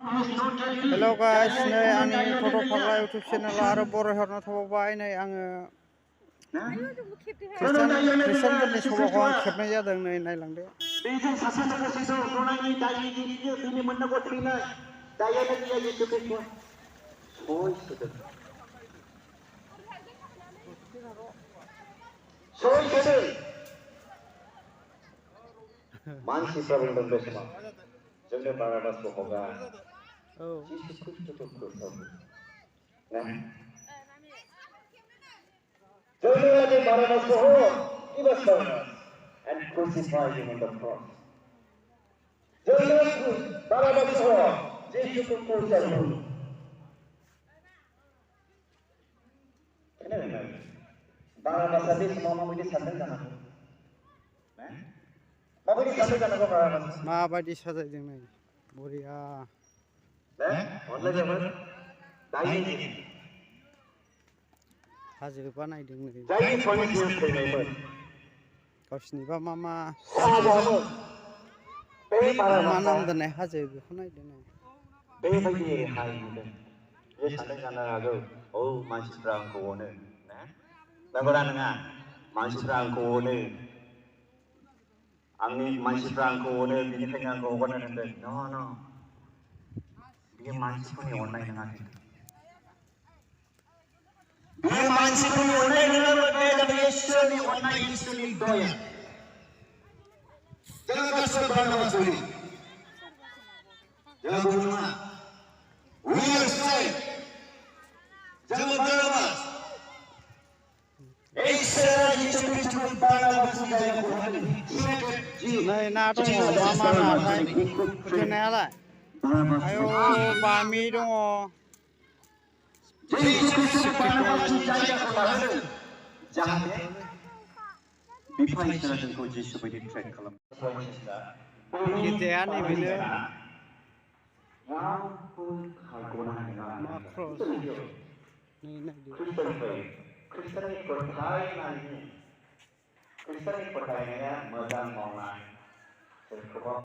Hello guys, नै आंनि फट' फाग्ला YouTube चेनेल आरो बर' हरना थाबावबाय नै आङो खृष्टानफोरनि सभाखौ आं खेबनाय जादों नै नायलांदो। बेजों सासे सासे जनायनि दायनिगिरिनो बिनि मोननांगौ थैनाय दायानो गैया जिसु ख्रिस्टआ सय सोदों मानसिफ्रा बुंदों बे समाव जोंनो बाराबासखौ हगार जिसु ख्रिस्टखौ फोसाव जोंनो लागै बाराबासखौ हगार give us Barnabas and crucify him on the cross जोंनो बाराबासखौ हगार जिसुखौ फोसाव बाराबासा बे समाव माबायदि सानदों जानांगौ माबायदि सानदों जानांगौ बाराबासा माबायदि साजायदों नै बरिया अनलायजाबाय दायनिगिरि हाजो बानायदों नै जायनि सयनि सिगां थैनायमोन गावसिनिबा मा मा नाम दोननाय हाजो बेखौ नायदों नै बेबायदि रेहाय मोनदों बे सानदों जानो हागौ औ मानसिफ्रा आंखौ अनो नंगौना नङा मानसिफ्रा आंखौ अनो आंनि मानसिफ्रा आंखौ अनो बेनिखायनो आंखौ हगारनो होनदों न' बियो मानसिफोरनि अननाय नङा बियो मानसिफोरनि अननाय नङामोन बे जाबाय इसोरनि अननाय इसोरनि दया जों गासिबो बारनाबास बायदि जों गुबुन नङा we are saved जों बारनाबास इसोरा जिसु ख्रिस्टखौ बारनाबासनि जायगाखौ होदों नै ना दङ मा नाथाय होथेनायालाय आयौ बामि दङ जिसु ख्रिस्टखौ बारनाबासनि जायगाखौ लाहोदों जाहाथे बिफा इसोरा जोंखौ जिसु बायदि ट्रेन खालामो गिर्जाया नैबेनो रावबो खारग'नो हानाय नङा मा क्रस नै नायदो खृष्टाननि फोथायनाया मोजां मावनाय सोरखौबा